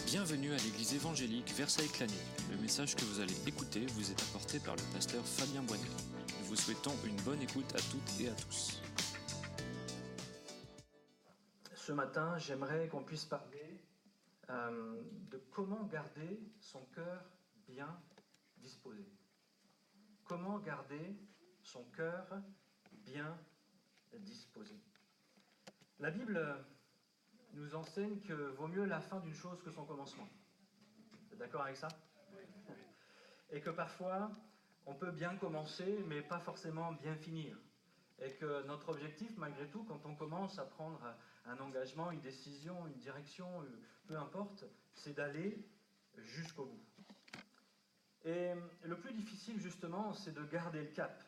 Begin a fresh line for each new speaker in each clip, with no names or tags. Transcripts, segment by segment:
Bienvenue à l'église évangélique Versailles-Clagny. Le message que vous allez écouter vous est apporté par le pasteur Fabien Boigny. Nous vous souhaitons une bonne écoute à toutes et à tous.
Ce matin, j'aimerais qu'on puisse parler de comment garder son cœur bien disposé. Comment garder son cœur bien disposé. La Bible nous enseigne que vaut mieux la fin d'une chose que son commencement. Vous êtes d'accord avec ça ? Oui. Et que parfois, on peut bien commencer, mais pas forcément bien finir. Et que notre objectif, malgré tout, quand on commence à prendre un engagement, une décision, une direction, peu importe, c'est d'aller jusqu'au bout. Et le plus difficile, justement, c'est de garder le cap,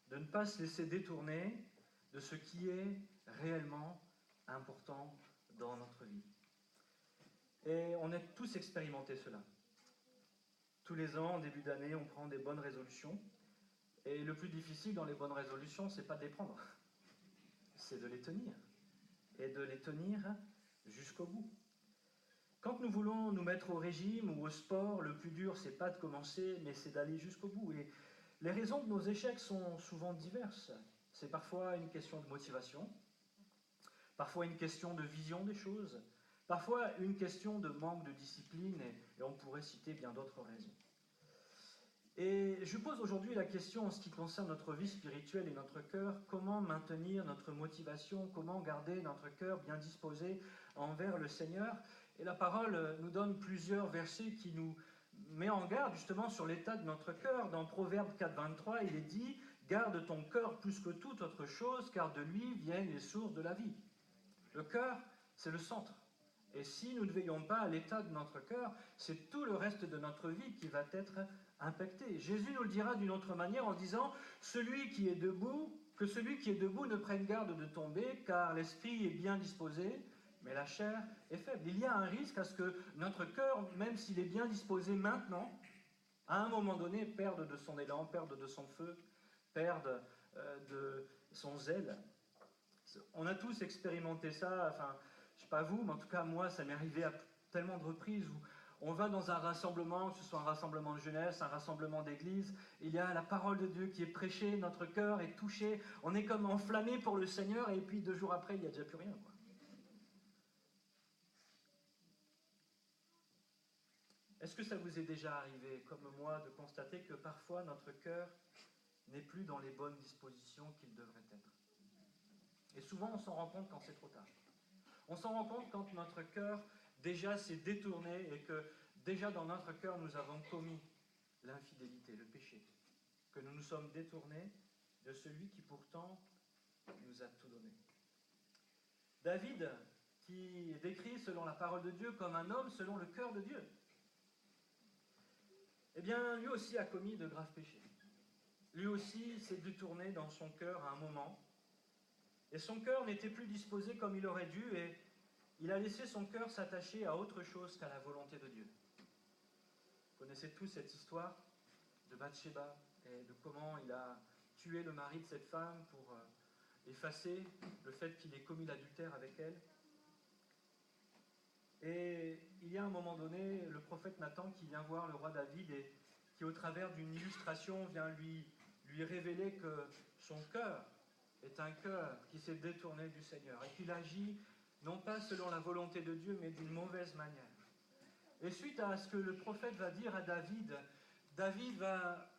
de ne pas se laisser détourner de ce qui est réellement important dans notre vie. Et on a tous expérimenté cela. Tous les ans, en début d'année, on prend des bonnes résolutions. Et le plus difficile dans les bonnes résolutions, c'est pas de les prendre, c'est de les tenir. Et de les tenir jusqu'au bout. Quand nous voulons nous mettre au régime ou au sport, le plus dur, c'est pas de commencer, mais c'est d'aller jusqu'au bout. Et les raisons de nos échecs sont souvent diverses. C'est parfois une question de motivation, parfois une question de vision des choses, parfois une question de manque de discipline, et on pourrait citer bien d'autres raisons. Et je pose aujourd'hui la question en ce qui concerne notre vie spirituelle et notre cœur, comment maintenir notre motivation, comment garder notre cœur bien disposé envers le Seigneur. Et la parole nous donne plusieurs versets qui nous met en garde justement sur l'état de notre cœur. Dans Proverbe 4, 23, il est dit « Garde ton cœur plus que toute autre chose, car de lui viennent les sources de la vie. » Le cœur, c'est le centre. Et si nous ne veillons pas à l'état de notre cœur, c'est tout le reste de notre vie qui va être impacté. Jésus nous le dira d'une autre manière en disant « Celui qui est debout, que celui qui est debout ne prenne garde de tomber, car l'esprit est bien disposé, mais la chair est faible. » Il y a un risque à ce que notre cœur, même s'il est bien disposé maintenant, à un moment donné, perde de son élan, perde de son feu, perde de son zèle. On a tous expérimenté ça, enfin, je ne sais pas vous, mais en tout cas moi, ça m'est arrivé à tellement de reprises où on va dans un rassemblement, que ce soit un rassemblement de jeunesse, un rassemblement d'église, il y a la parole de Dieu qui est prêchée, notre cœur est touché, on est comme enflammé pour le Seigneur, et puis 2 jours après, il n'y a déjà plus rien, quoi. Est-ce que ça vous est déjà arrivé, comme moi, de constater que parfois notre cœur n'est plus dans les bonnes dispositions qu'il devrait être ? Et souvent, on s'en rend compte quand c'est trop tard. On s'en rend compte quand notre cœur déjà s'est détourné et que déjà dans notre cœur, nous avons commis l'infidélité, le péché. Que nous nous sommes détournés de celui qui pourtant nous a tout donné. David, qui est décrit selon la parole de Dieu comme un homme selon le cœur de Dieu, eh bien, lui aussi a commis de graves péchés. Lui aussi s'est détourné dans son cœur à un moment. Et son cœur n'était plus disposé comme il aurait dû, et il a laissé son cœur s'attacher à autre chose qu'à la volonté de Dieu. Vous connaissez tous cette histoire de Bathsheba et de comment il a tué le mari de cette femme pour effacer le fait qu'il ait commis l'adultère avec elle. Et il y a un moment donné, le prophète Nathan qui vient voir le roi David et qui, au travers d'une illustration, vient lui révéler que son cœur est un cœur qui s'est détourné du Seigneur et qu'il agit non pas selon la volonté de Dieu, mais d'une mauvaise manière. Et suite à ce que le prophète va dire à David, David va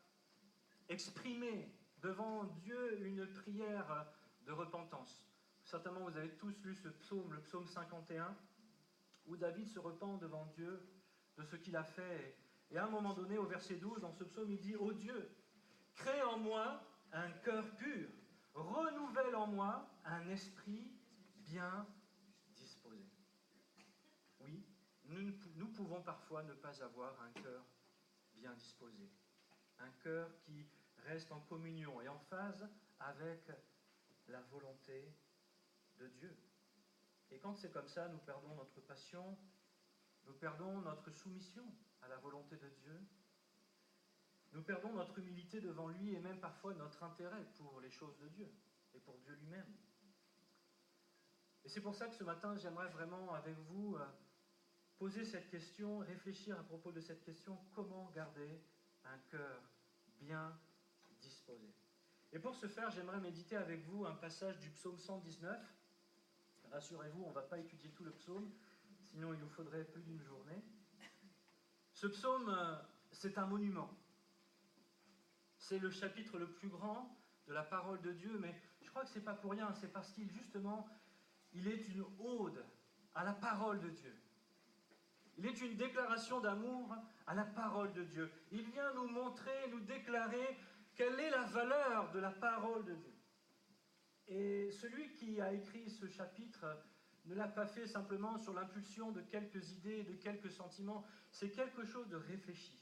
exprimer devant Dieu une prière de repentance. Certainement, vous avez tous lu ce psaume, le psaume 51, où David se repent devant Dieu de ce qu'il a fait. Et à un moment donné, au verset 12, dans ce psaume, il dit « Ô Dieu, crée en moi un cœur pur, renouvelle en moi un esprit bien disposé. » Oui, nous pouvons parfois ne pas avoir un cœur bien disposé. Un cœur qui reste en communion et en phase avec la volonté de Dieu. Et quand c'est comme ça, nous perdons notre passion, nous perdons notre soumission à la volonté de Dieu, nous perdons notre humilité devant lui et même parfois notre intérêt pour les choses de Dieu et pour Dieu lui-même. Et c'est pour ça que ce matin, j'aimerais vraiment avec vous poser cette question, réfléchir à propos de cette question, comment garder un cœur bien disposé. Et pour ce faire, j'aimerais méditer avec vous un passage du psaume 119. Rassurez-vous, on ne va pas étudier tout le psaume, sinon il nous faudrait plus d'une journée. Ce psaume, c'est un monument. C'est le chapitre le plus grand de la parole de Dieu, mais je crois que ce n'est pas pour rien, c'est parce qu'il, justement, il est une ode à la parole de Dieu. Il est une déclaration d'amour à la parole de Dieu. Il vient nous montrer, nous déclarer quelle est la valeur de la parole de Dieu. Et celui qui a écrit ce chapitre ne l'a pas fait simplement sur l'impulsion de quelques idées, de quelques sentiments. C'est quelque chose de réfléchi.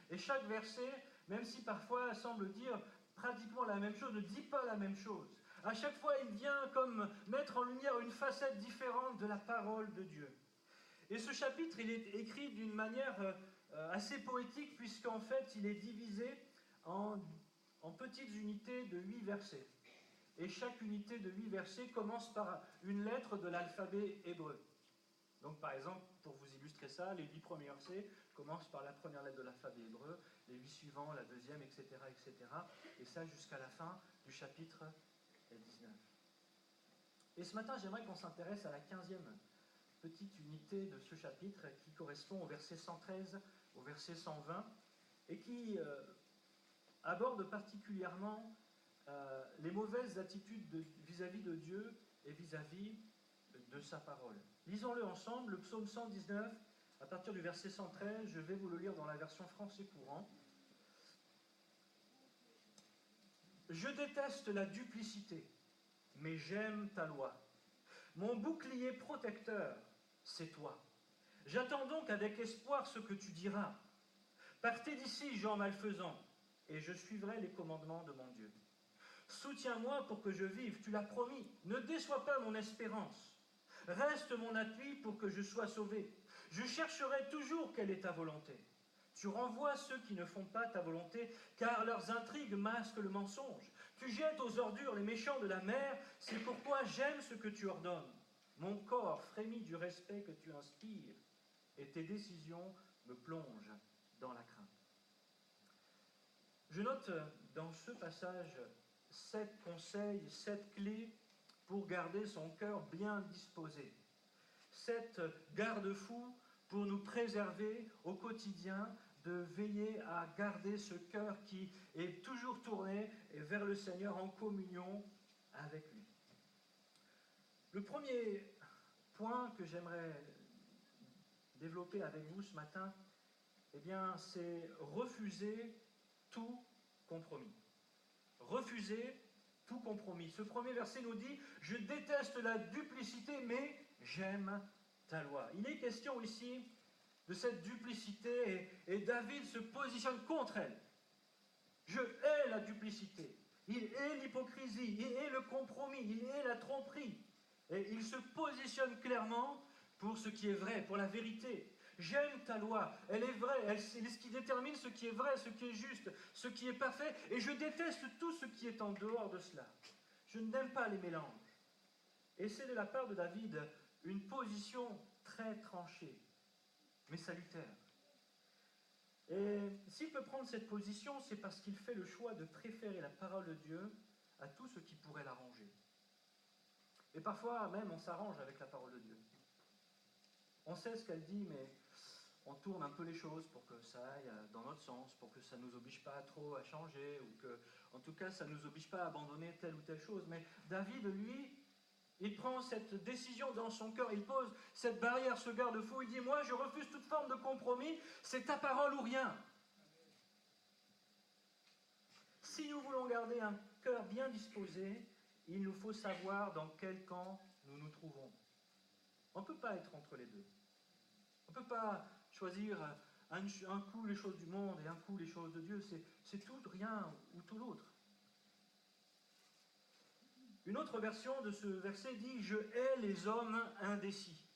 Et chaque verset, même si parfois semble dire pratiquement la même chose, ne dit pas la même chose. À chaque fois, il vient comme mettre en lumière une facette différente de la parole de Dieu. Et ce chapitre, il est écrit d'une manière assez poétique, puisqu'en fait, il est divisé en petites unités de 8 versets. Et chaque unité de 8 versets commence par une lettre de l'alphabet hébreu. Donc, par exemple, pour vous illustrer ça, les 8 premiers versets commencent par la première lettre de l'alphabet hébreu, les 8 suivants, la deuxième, etc., etc. Et ça jusqu'à la fin du chapitre 19. Et ce matin, j'aimerais qu'on s'intéresse à la 15e petite unité de ce chapitre qui correspond au verset 113 au verset 120 et qui aborde particulièrement les mauvaises attitudes vis-à-vis de Dieu et vis-à-vis de sa parole. Lisons-le ensemble, le psaume 119, à partir du verset 113, je vais vous le lire dans la version français courant. Je déteste la duplicité, mais j'aime ta loi. Mon bouclier protecteur, c'est toi. J'attends donc avec espoir ce que tu diras. Partez d'ici, gens malfaisants, et je suivrai les commandements de mon Dieu. Soutiens-moi pour que je vive, tu l'as promis. Ne déçois pas mon espérance. Reste mon appui pour que je sois sauvé. Je chercherai toujours quelle est ta volonté. Tu renvoies ceux qui ne font pas ta volonté, car leurs intrigues masquent le mensonge. Tu jettes aux ordures les méchants de la mer, c'est pourquoi j'aime ce que tu ordonnes. Mon corps frémit du respect que tu inspires, et tes décisions me plongent dans la crainte. Je note dans ce passage 7 conseils, 7 clés pour garder son cœur bien disposé. 7 garde-fous pour nous préserver au quotidien, de veiller à garder ce cœur qui est toujours tourné vers le Seigneur en communion avec lui. Le premier point que j'aimerais développer avec vous ce matin, eh bien, c'est refuser tout compromis. Refuser tout compromis. Ce premier verset nous dit « Je déteste la duplicité, mais j'aime ta loi ». Il est question ici de cette duplicité et David se positionne contre elle. Je hais la duplicité. Il hait l'hypocrisie, il hait le compromis, il hait la tromperie. Et il se positionne clairement pour ce qui est vrai, pour la vérité. J'aime ta loi, elle est vraie, c'est ce qui détermine ce qui est vrai, ce qui est juste, ce qui est parfait, et je déteste tout ce qui est en dehors de cela. Je n'aime pas les mélanges. Et c'est de la part de David une position très tranchée, mais salutaire. Et s'il peut prendre cette position, c'est parce qu'il fait le choix de préférer la parole de Dieu à tout ce qui pourrait l'arranger. Et parfois même, on s'arrange avec la parole de Dieu. On sait ce qu'elle dit, mais on tourne un peu les choses pour que ça aille dans notre sens, pour que ça ne nous oblige pas trop à changer, ou que, en tout cas, ça ne nous oblige pas à abandonner telle ou telle chose. Mais David, lui, il prend cette décision dans son cœur, il pose cette barrière, ce garde-fou, il dit « Moi, je refuse toute forme de compromis, c'est ta parole ou rien. » Si nous voulons garder un cœur bien disposé, il nous faut savoir dans quel camp nous nous trouvons. On ne peut pas être entre les deux. On ne peut pas choisir un coup les choses du monde et un coup les choses de Dieu. C'est tout rien ou tout l'autre. Une autre version de ce verset dit « Je hais les hommes indécis ».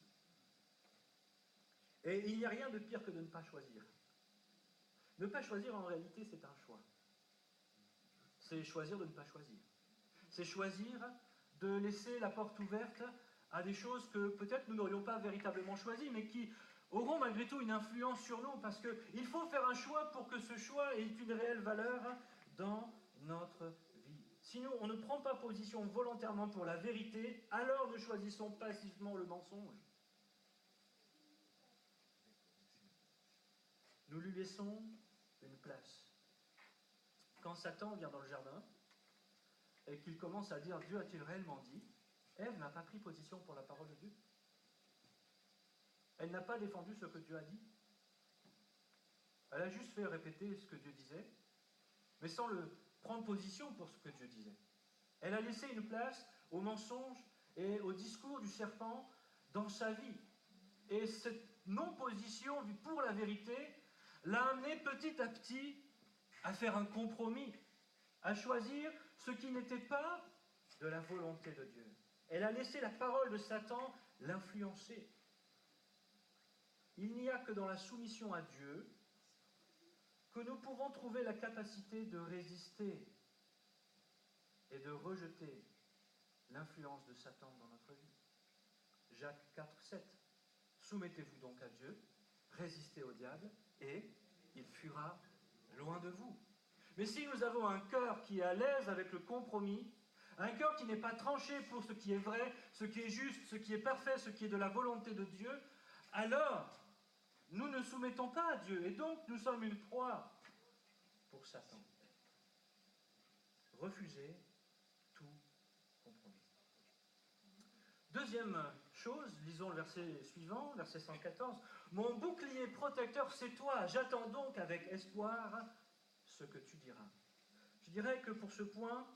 Et il n'y a rien de pire que de ne pas choisir. Ne pas choisir, en réalité, c'est un choix. C'est choisir de ne pas choisir. C'est choisir de laisser la porte ouverte à des choses que peut-être nous n'aurions pas véritablement choisies, mais qui auront malgré tout une influence sur nous, parce qu'il faut faire un choix pour que ce choix ait une réelle valeur dans notre vie. Si nous, on ne prend pas position volontairement pour la vérité, alors nous choisissons passivement le mensonge. Nous lui laissons une place. Quand Satan vient dans le jardin et qu'il commence à dire « Dieu a-t-il réellement dit ?», Ève n'a pas pris position pour la parole de Dieu. Elle n'a pas défendu ce que Dieu a dit. Elle a juste fait répéter ce que Dieu disait, mais sans prendre position pour ce que Dieu disait. Elle a laissé une place au mensonge et au discours du serpent dans sa vie. Et cette non-position pour la vérité l'a amené petit à petit à faire un compromis, à choisir ce qui n'était pas de la volonté de Dieu. Elle a laissé la parole de Satan l'influencer. Il n'y a que dans la soumission à Dieu que nous pouvons trouver la capacité de résister et de rejeter l'influence de Satan dans notre vie. Jacques 4, 7. Soumettez-vous donc à Dieu, résistez au diable, et il fuira loin de vous. Mais si nous avons un cœur qui est à l'aise avec le compromis, un cœur qui n'est pas tranché pour ce qui est vrai, ce qui est juste, ce qui est parfait, ce qui est de la volonté de Dieu, alors nous ne soumettons pas à Dieu, et donc nous sommes une proie pour Satan. Refusez tout compromis. Deuxième chose, lisons le verset suivant, verset 114. « Mon bouclier protecteur, c'est toi, j'attends donc avec espoir ce que tu diras. » Je dirais que pour ce point,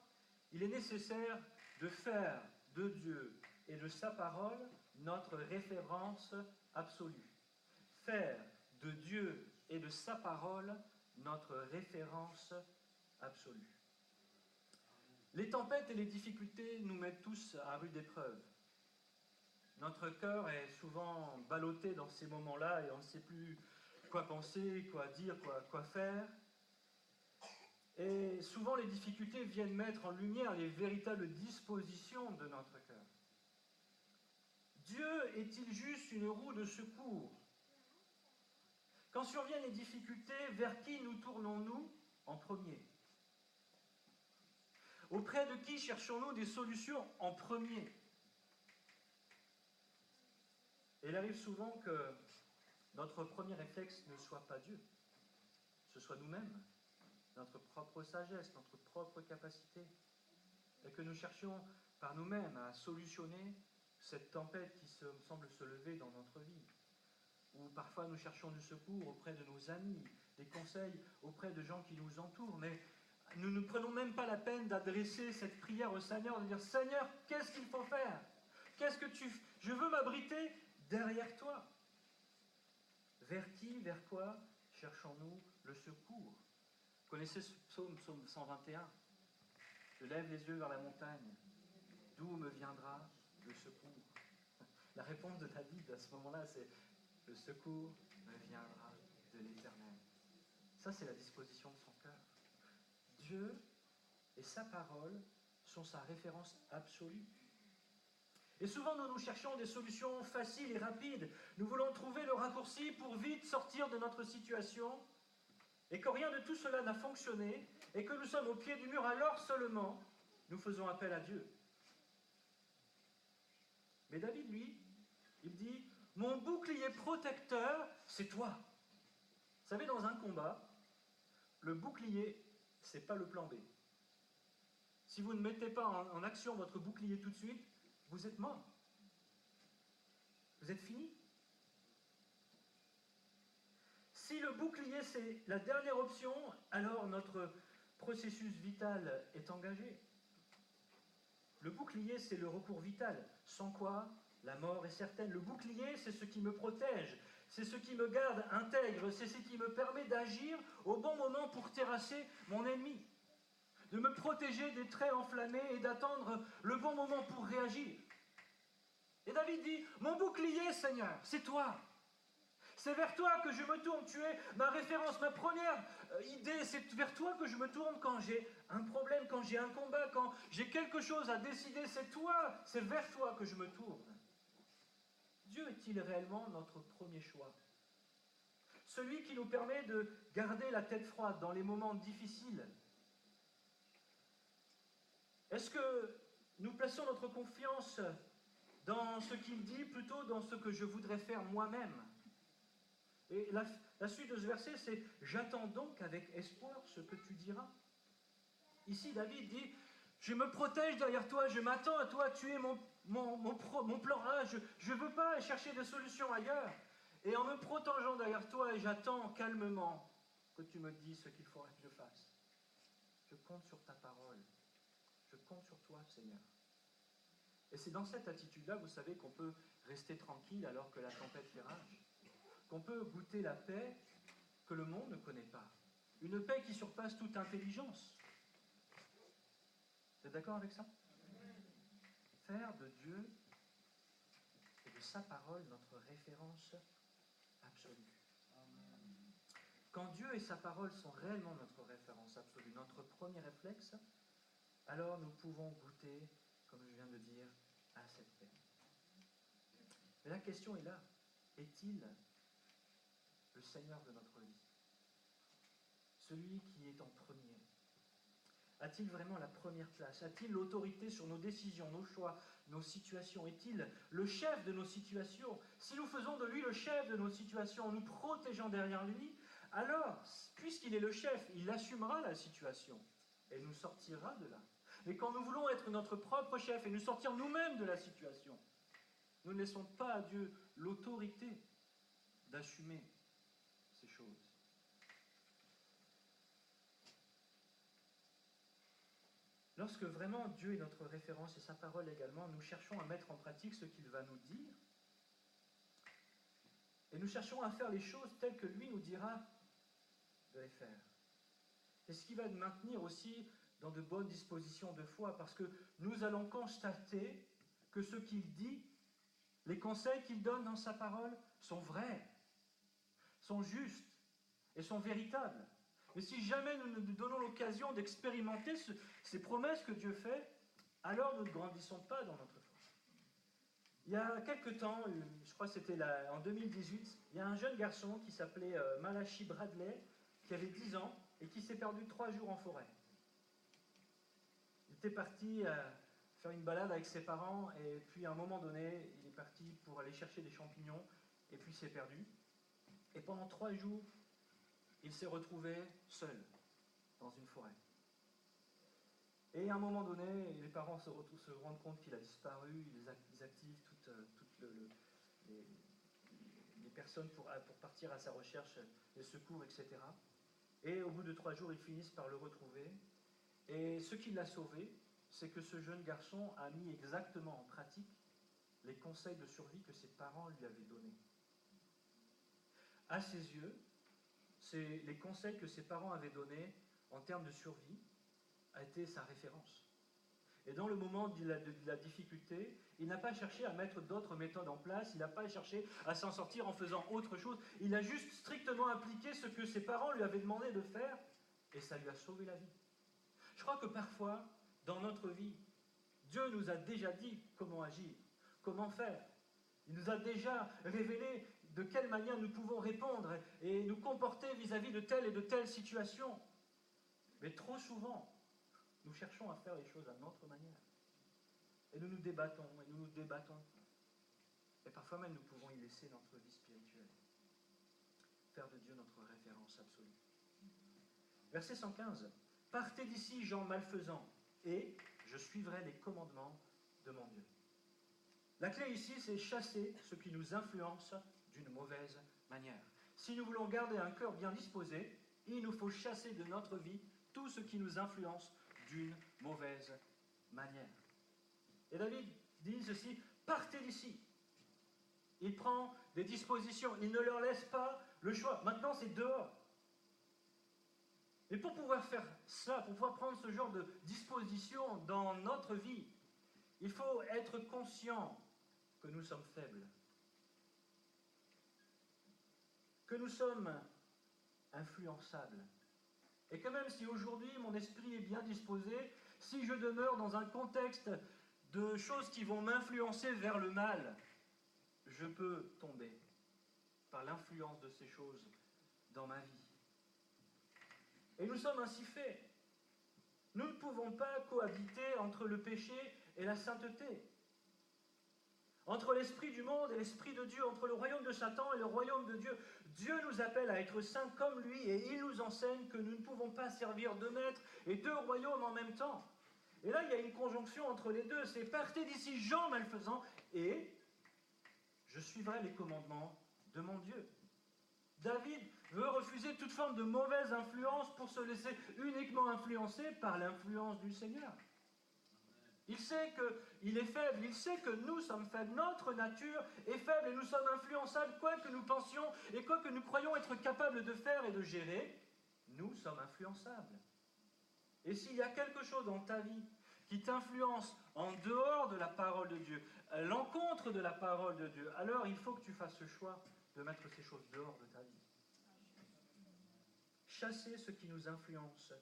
il est nécessaire de faire de Dieu et de sa parole notre référence absolue. Faire de Dieu et de sa parole notre référence absolue. Les tempêtes et les difficultés nous mettent tous à rude épreuve. Notre cœur est souvent ballotté dans ces moments-là et on ne sait plus quoi penser, quoi dire, quoi faire. Et souvent les difficultés viennent mettre en lumière les véritables dispositions de notre cœur. Dieu est-il juste une roue de secours ? Quand surviennent les difficultés, vers qui nous tournons-nous en premier ? Auprès de qui cherchons-nous des solutions en premier ? Et il arrive souvent que notre premier réflexe ne soit pas Dieu, ce soit nous-mêmes, notre propre sagesse, notre propre capacité, et que nous cherchions par nous-mêmes à solutionner cette tempête qui semble se lever dans notre vie. Ou parfois nous cherchons du secours auprès de nos amis, des conseils auprès de gens qui nous entourent, mais nous ne prenons même pas la peine d'adresser cette prière au Seigneur, de dire « Seigneur, qu'est-ce qu'il faut faire ? Je veux m'abriter derrière toi. » Vers qui, vers quoi cherchons-nous le secours ? Vous connaissez ce psaume 121 ? Je lève les yeux vers la montagne. D'où me viendra le secours ? La réponse de David à ce moment-là, c'est « Le secours me viendra de l'Éternel. » Ça, c'est la disposition de son cœur. Dieu et sa parole sont sa référence absolue. Et souvent, nous cherchons des solutions faciles et rapides. Nous voulons trouver le raccourci pour vite sortir de notre situation. Et quand rien de tout cela n'a fonctionné, et que nous sommes au pied du mur, alors seulement, nous faisons appel à Dieu. Mais David, lui, il dit « Mon bouclier protecteur, c'est toi. » Vous savez, dans un combat, le bouclier, c'est pas le plan B. Si vous ne mettez pas en action votre bouclier tout de suite, vous êtes mort. Vous êtes fini. Si le bouclier, c'est la dernière option, alors notre processus vital est engagé. Le bouclier, c'est le recours vital, sans quoi la mort est certaine. Le bouclier, c'est ce qui me protège, c'est ce qui me garde intègre, c'est ce qui me permet d'agir au bon moment pour terrasser mon ennemi, de me protéger des traits enflammés et d'attendre le bon moment pour réagir. Et David dit, mon bouclier, Seigneur, c'est toi. C'est vers toi que je me tourne. Tu es ma référence, ma première idée. C'est vers toi que je me tourne quand j'ai un problème, quand j'ai un combat, quand j'ai quelque chose à décider. C'est toi, c'est vers toi que je me tourne. Dieu est-il réellement notre premier choix? Celui qui nous permet de garder la tête froide dans les moments difficiles? Est-ce que nous plaçons notre confiance dans ce qu'il dit plutôt dans ce que je voudrais faire moi-même? Et la suite de ce verset, c'est « J'attends donc avec espoir ce que tu diras ». Ici, David dit « Je me protège derrière toi, je m'attends à toi, tu es mon plan A, je ne veux pas chercher de solution ailleurs. Et en me protégeant derrière toi, j'attends calmement que tu me dises ce qu'il faudrait que je fasse. Je compte sur ta parole. Je compte sur toi, Seigneur. » Et c'est dans cette attitude-là, vous savez, qu'on peut rester tranquille alors que la tempête fait rage. Qu'on peut goûter la paix que le monde ne connaît pas. Une paix qui surpasse toute intelligence. Vous êtes d'accord avec ça? Faire de Dieu et de sa parole notre référence absolue. Quand Dieu et sa parole sont réellement notre référence absolue, notre premier réflexe, alors nous pouvons goûter, comme je viens de dire, à cette paix. Mais la question est là. Est-il le Seigneur de notre vie? Celui qui est en premier? A-t-il vraiment la première place? A-t-il l'autorité sur nos décisions, nos choix, nos situations? Est-il le chef de nos situations? Si nous faisons de lui le chef de nos situations, en nous protégeant derrière lui, alors, puisqu'il est le chef, il assumera la situation et nous sortira de là. Mais quand nous voulons être notre propre chef et nous sortir nous-mêmes de la situation, nous ne laissons pas à Dieu l'autorité d'assumer ces choses. Lorsque vraiment Dieu est notre référence et sa parole également, nous cherchons à mettre en pratique ce qu'il va nous dire et nous cherchons à faire les choses telles que lui nous dira de les faire. C'est ce qui va nous maintenir aussi dans de bonnes dispositions de foi, parce que nous allons constater que ce qu'il dit, les conseils qu'il donne dans sa parole sont vrais, sont justes et sont véritables. Mais si jamais nous nous donnons l'occasion d'expérimenter ces promesses que Dieu fait, alors nous ne grandissons pas dans notre foi. Il y a quelque temps, je crois que c'était en 2018, il y a un jeune garçon qui s'appelait Malachi Bradley, qui avait 10 ans et qui s'est perdu 3 jours en forêt. Il était parti faire une balade avec ses parents et puis à un moment donné, il est parti pour aller chercher des champignons et puis il s'est perdu. Et pendant 3 jours, il s'est retrouvé seul dans une forêt. Et à un moment donné, les parents se rendent compte qu'il a disparu, ils activent toutes les personnes pour partir à sa recherche, les secours, etc. Et au bout de 3 jours, ils finissent par le retrouver. Et ce qui l'a sauvé, c'est que ce jeune garçon a mis exactement en pratique les conseils de survie que ses parents lui avaient donnés. À ses yeux, les conseils que ses parents avaient donnés en termes de survie a été sa référence. Et dans le moment de la difficulté, il n'a pas cherché à mettre d'autres méthodes en place, il n'a pas cherché à s'en sortir en faisant autre chose, il a juste strictement appliqué ce que ses parents lui avaient demandé de faire, et ça lui a sauvé la vie. Je crois que parfois, dans notre vie, Dieu nous a déjà dit comment agir, comment faire. Il nous a déjà révélé de quelle manière nous pouvons répondre et nous comporter vis-à-vis de telle et de telle situation. Mais trop souvent, nous cherchons à faire les choses à notre manière. Et nous nous débattons, et nous nous débattons. Et parfois même, nous pouvons y laisser notre vie spirituelle. Faire de Dieu notre référence absolue. Verset 115. « Partez d'ici, gens malfaisants, et je suivrai les commandements de mon Dieu. » La clé ici, c'est chasser ce qui nous influence d'une mauvaise manière. Si nous voulons garder un cœur bien disposé, il nous faut chasser de notre vie tout ce qui nous influence d'une mauvaise manière. Et David dit ceci, partez d'ici. Il prend des dispositions, il ne leur laisse pas le choix. Maintenant, c'est dehors. Et pour pouvoir faire ça, pour pouvoir prendre ce genre de disposition dans notre vie, il faut être conscient que nous sommes faibles, que nous sommes influençables. Et que même si aujourd'hui mon esprit est bien disposé, si je demeure dans un contexte de choses qui vont m'influencer vers le mal, je peux tomber par l'influence de ces choses dans ma vie. Et nous sommes ainsi faits. Nous ne pouvons pas cohabiter entre le péché et la sainteté, entre l'esprit du monde et l'esprit de Dieu, entre le royaume de Satan et le royaume de Dieu. Dieu nous appelle à être saints comme lui et il nous enseigne que nous ne pouvons pas servir deux maîtres et deux royaumes en même temps. Et là, il y a une conjonction entre les deux. C'est « partez d'ici, gens malfaisants, et je suivrai les commandements de mon Dieu ». David veut refuser toute forme de mauvaise influence pour se laisser uniquement influencer par l'influence du Seigneur. Il sait qu'il est faible, il sait que nous sommes faibles, notre nature est faible et nous sommes influençables, quoi que nous pensions et quoi que nous croyons être capables de faire et de gérer, nous sommes influençables. Et s'il y a quelque chose dans ta vie qui t'influence en dehors de la parole de Dieu, à l'encontre de la parole de Dieu, alors il faut que tu fasses ce choix de mettre ces choses dehors de ta vie. Chasser ce qui nous influence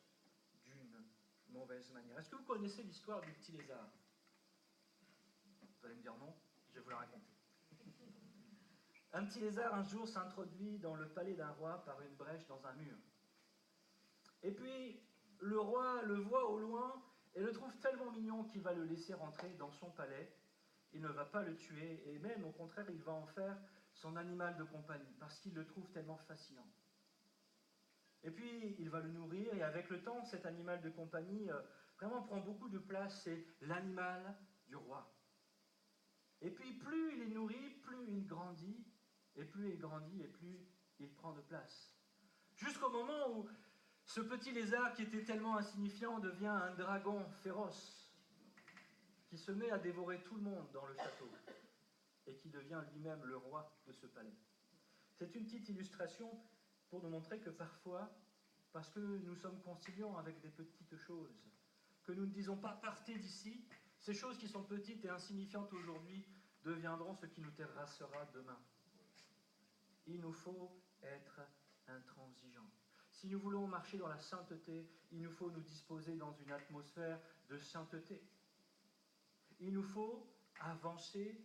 d'une mauvaise manière. Est-ce que vous connaissez l'histoire du petit lézard? Vous allez me dire non, je vais vous la raconter. Un petit lézard un jour s'introduit dans le palais d'un roi par une brèche dans un mur. Et puis le roi le voit au loin et le trouve tellement mignon qu'il va le laisser rentrer dans son palais. Il ne va pas le tuer et même au contraire il va en faire son animal de compagnie parce qu'il le trouve tellement fascinant. Et puis il va le nourrir et avec le temps cet animal de compagnie vraiment prend beaucoup de place, c'est l'animal du roi. Et puis plus il est nourri, plus il grandit et plus il grandit et plus il prend de place. Jusqu'au moment où ce petit lézard qui était tellement insignifiant devient un dragon féroce qui se met à dévorer tout le monde dans le château et qui devient lui-même le roi de ce palais. C'est une petite illustration pour nous montrer que parfois, parce que nous sommes conciliants avec des petites choses, que nous ne disons pas « partez d'ici », ces choses qui sont petites et insignifiantes aujourd'hui deviendront ce qui nous terrassera demain. Il nous faut être intransigeants. Si nous voulons marcher dans la sainteté, il nous faut nous disposer dans une atmosphère de sainteté. Il nous faut avancer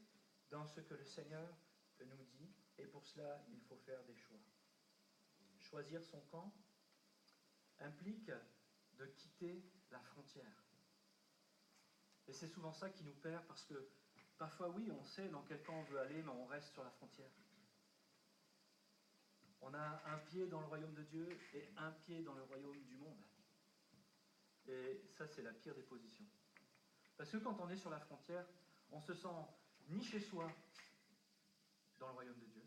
dans ce que le Seigneur nous dit, et pour cela, il faut faire des choix. Choisir son camp implique de quitter la frontière. Et c'est souvent ça qui nous perd, parce que parfois, oui, on sait dans quel camp on veut aller, mais on reste sur la frontière. On a un pied dans le royaume de Dieu et un pied dans le royaume du monde. Et ça, c'est la pire des positions. Parce que quand on est sur la frontière, on se sent ni chez soi dans le royaume de Dieu,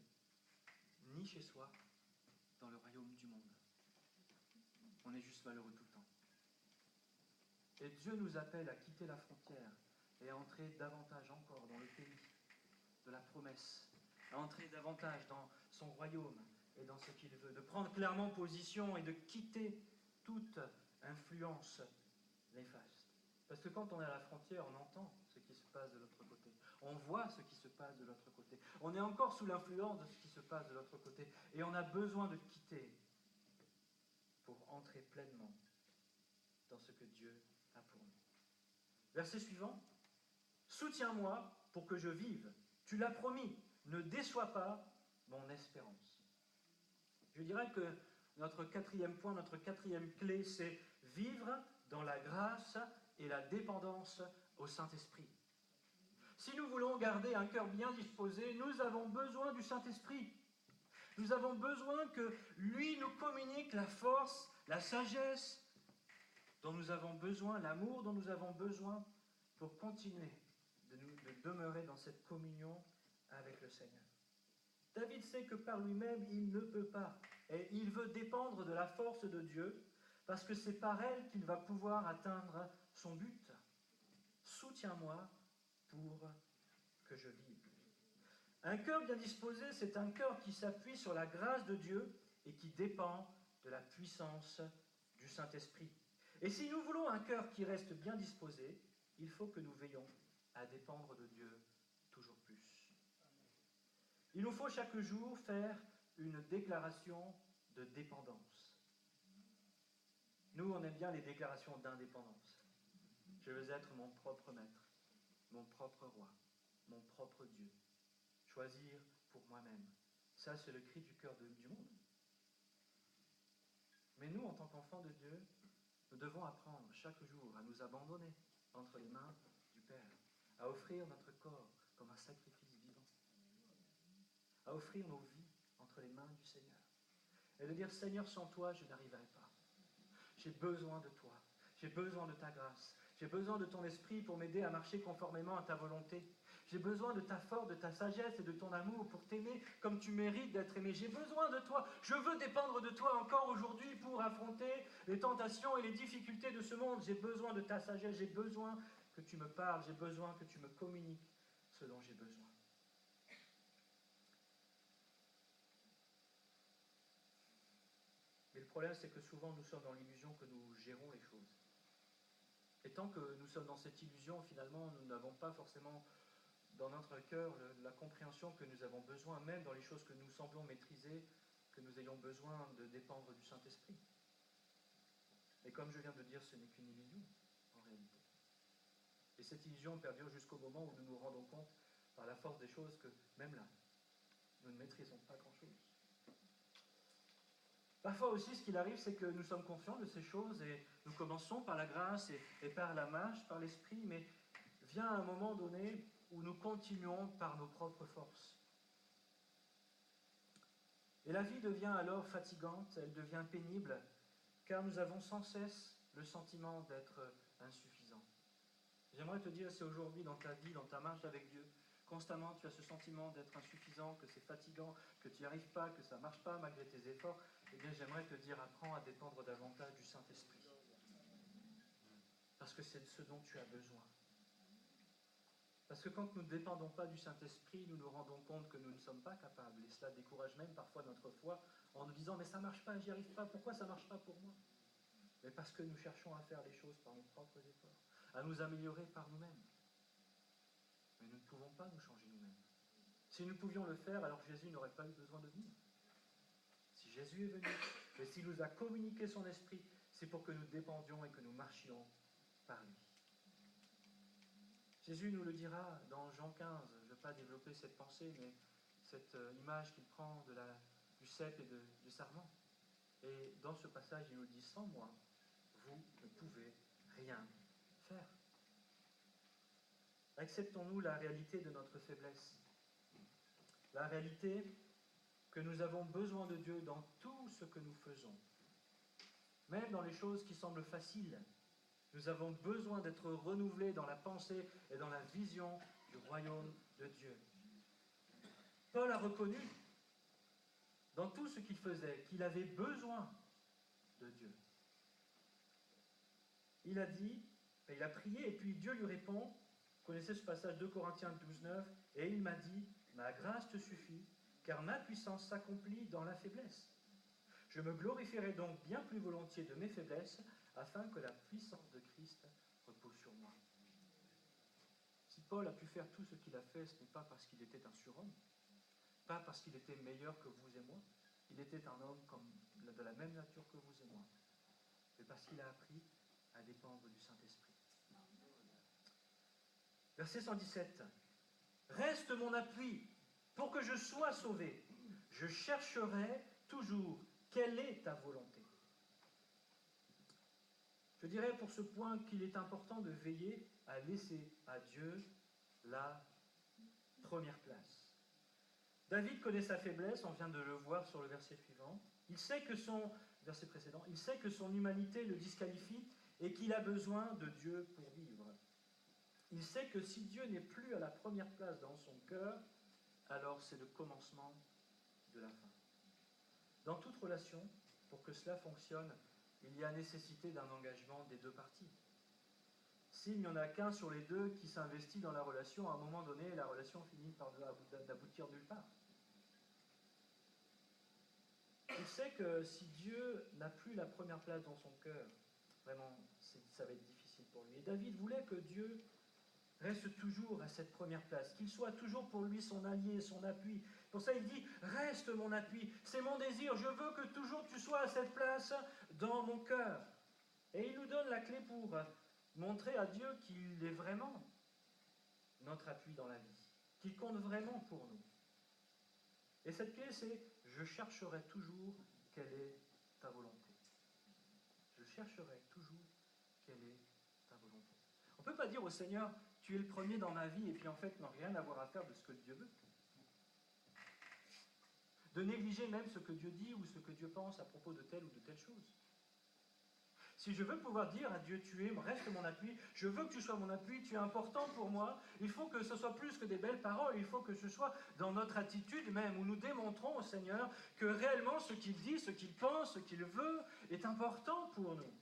ni chez soi dans le royaume du monde. On est juste malheureux tout le temps. Et Dieu nous appelle à quitter la frontière et à entrer davantage encore dans le pays de la promesse, à entrer davantage dans son royaume et dans ce qu'il veut, de prendre clairement position et de quitter toute influence néfaste. Parce que quand on est à la frontière, on entend ce qui se passe de l'autre côté. On voit ce qui se passe de l'autre côté. On est encore sous l'influence de ce qui se passe de l'autre côté. Et on a besoin de quitter pour entrer pleinement dans ce que Dieu a pour nous. Verset suivant. Soutiens-moi pour que je vive. Tu l'as promis. Ne déçois pas mon espérance. Je dirais que notre quatrième point, notre quatrième clé, c'est vivre dans la grâce et la dépendance au Saint-Esprit. Si nous voulons garder un cœur bien disposé, nous avons besoin du Saint-Esprit. Nous avons besoin que lui nous communique la force, la sagesse dont nous avons besoin, l'amour dont nous avons besoin pour continuer de demeurer dans cette communion avec le Seigneur. David sait que par lui-même, il ne peut pas. Et il veut dépendre de la force de Dieu, parce que c'est par elle qu'il va pouvoir atteindre son but. Soutiens-moi pour que je vive. Un cœur bien disposé, c'est un cœur qui s'appuie sur la grâce de Dieu et qui dépend de la puissance du Saint-Esprit. Et si nous voulons un cœur qui reste bien disposé, il faut que nous veillions à dépendre de Dieu toujours plus. Il nous faut chaque jour faire une déclaration de dépendance. Nous, on aime bien les déclarations d'indépendance. Je veux être mon propre maître, mon propre roi, mon propre Dieu. choisir pour moi-même. Ça, c'est le cri du cœur du monde. Mais nous, en tant qu'enfants de Dieu, nous devons apprendre chaque jour à nous abandonner entre les mains du Père, à offrir notre corps comme un sacrifice vivant, à offrir nos vies entre les mains du Seigneur. Et de dire, Seigneur, sans toi, je n'arriverai pas. J'ai besoin de toi. J'ai besoin de ta grâce. J'ai besoin de ton esprit pour m'aider à marcher conformément à ta volonté. J'ai besoin de ta force, de ta sagesse et de ton amour pour t'aimer comme tu mérites d'être aimé. J'ai besoin de toi. Je veux dépendre de toi encore aujourd'hui pour affronter les tentations et les difficultés de ce monde. J'ai besoin de ta sagesse. J'ai besoin que tu me parles. J'ai besoin que tu me communiques ce dont j'ai besoin. Mais le problème, c'est que souvent, nous sommes dans l'illusion que nous gérons les choses. Et tant que nous sommes dans cette illusion, finalement, nous n'avons pas forcément dans notre cœur la compréhension que nous avons besoin, même dans les choses que nous semblons maîtriser, que nous ayons besoin de dépendre du Saint-Esprit. Et comme je viens de dire, ce n'est qu'une illusion, en réalité. Et cette illusion perdure jusqu'au moment où nous nous rendons compte, par la force des choses, que même là, nous ne maîtrisons pas grand-chose. Parfois aussi, ce qu'il arrive, c'est que nous sommes conscients de ces choses et nous commençons par la grâce et par la marche, par l'esprit, mais vient un moment donné où nous continuons par nos propres forces. Et la vie devient alors fatigante, elle devient pénible, car nous avons sans cesse le sentiment d'être insuffisants. J'aimerais te dire, si aujourd'hui dans ta vie, dans ta marche avec Dieu, constamment tu as ce sentiment d'être insuffisant, que c'est fatigant, que tu n'y arrives pas, que ça ne marche pas malgré tes efforts, eh bien j'aimerais te dire, apprends à dépendre davantage du Saint-Esprit. Parce que c'est de ce dont tu as besoin. Parce que quand nous ne dépendons pas du Saint-Esprit, nous nous rendons compte que nous ne sommes pas capables. Et cela décourage même parfois notre foi en nous disant « mais ça ne marche pas, j'y arrive pas, pourquoi ça ne marche pas pour moi ?» Mais parce que nous cherchons à faire les choses par nos propres efforts, à nous améliorer par nous-mêmes. Mais nous ne pouvons pas nous changer nous-mêmes. Si nous pouvions le faire, alors Jésus n'aurait pas eu besoin de venir. Si Jésus est venu, et s'il nous a communiqué son esprit, c'est pour que nous dépendions et que nous marchions par lui. Jésus nous le dira dans Jean 15, je ne vais pas développer cette pensée, mais cette image qu'il prend du cep et du sarment. Et dans ce passage, il nous dit, sans moi, vous ne pouvez rien faire. Acceptons-nous la réalité de notre faiblesse, la réalité que nous avons besoin de Dieu dans tout ce que nous faisons. Même dans les choses qui semblent faciles, nous avons besoin d'être renouvelés dans la pensée et dans la vision du royaume de Dieu. Paul a reconnu, dans tout ce qu'il faisait, qu'il avait besoin de Dieu. Il a dit, il a prié, et puis Dieu lui répond, vous connaissez ce passage de Corinthiens 12, 9, et il m'a dit, ma grâce te suffit, car ma puissance s'accomplit dans la faiblesse. Je me glorifierai donc bien plus volontiers de mes faiblesses, afin que la puissance de Christ repose sur moi. Si Paul a pu faire tout ce qu'il a fait, ce n'est pas parce qu'il était un surhomme, pas parce qu'il était meilleur que vous et moi, il était un homme de la même nature que vous et moi, mais parce qu'il a appris à dépendre du Saint-Esprit. Verset 117. Reste mon appui pour que je sois sauvé. Je chercherai toujours quelle est ta volonté. Je dirais pour ce point qu'il est important de veiller à laisser à Dieu la première place. David connaît sa faiblesse, on vient de le voir sur le verset suivant. Verset précédent, il sait que son humanité le disqualifie et qu'il a besoin de Dieu pour vivre. Il sait que si Dieu n'est plus à la première place dans son cœur, alors c'est le commencement de la fin. Dans toute relation, pour que cela fonctionne, il y a nécessité d'un engagement des deux parties. S'il n'y en a qu'un sur les deux qui s'investit dans la relation, à un moment donné, la relation finit par n'aboutir nulle part. Il sait que si Dieu n'a plus la première place dans son cœur, vraiment, ça va être difficile pour lui. Et David voulait que Dieu reste toujours à cette première place, qu'il soit toujours pour lui son allié, son appui. Pour ça, il dit, reste mon appui, c'est mon désir, je veux que toujours tu sois à cette place dans mon cœur. Et il nous donne la clé pour montrer à Dieu qu'il est vraiment notre appui dans la vie, qu'il compte vraiment pour nous. Et cette clé, c'est « je chercherai toujours quelle est ta volonté ». Je chercherai toujours quelle est ta volonté. On ne peut pas dire au Seigneur, tu es le premier dans ma vie, et puis en fait, n'en rien avoir à faire de ce que Dieu veut. De négliger même ce que Dieu dit ou ce que Dieu pense à propos de telle ou de telle chose. Si je veux pouvoir dire à Dieu, tu es, reste mon appui, je veux que tu sois mon appui, tu es important pour moi, il faut que ce soit plus que des belles paroles, il faut que ce soit dans notre attitude même, où nous démontrons au Seigneur que réellement ce qu'il dit, ce qu'il pense, ce qu'il veut est important pour nous.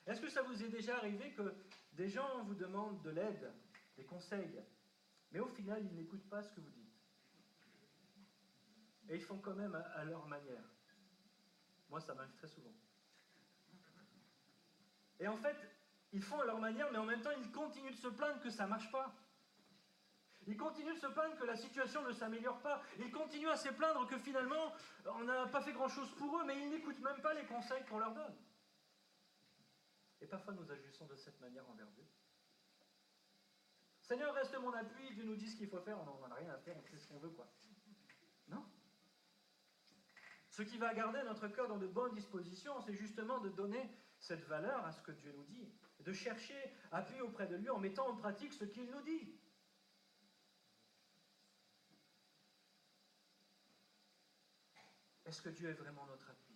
Est-ce que ça vous est déjà arrivé que des gens vous demandent de l'aide, des conseils, mais au final ils n'écoutent pas ce que vous dites? Et ils font quand même à leur manière. Moi ça m'arrive très souvent. Et en fait, ils font à leur manière, mais en même temps, ils continuent de se plaindre que ça ne marche pas. Ils continuent de se plaindre que la situation ne s'améliore pas. Ils continuent à se plaindre que finalement, on n'a pas fait grand-chose pour eux, mais ils n'écoutent même pas les conseils qu'on leur donne. Et parfois, nous agissons de cette manière envers Dieu. Seigneur, reste mon appui, Dieu nous dit ce qu'il faut faire, on n'en a rien à faire, on fait ce qu'on veut, quoi. Non. Ce qui va garder notre cœur dans de bonnes dispositions, c'est justement de donner cette valeur à ce que Dieu nous dit, de chercher appui auprès de lui en mettant en pratique ce qu'il nous dit. Est-ce que Dieu est vraiment notre appui?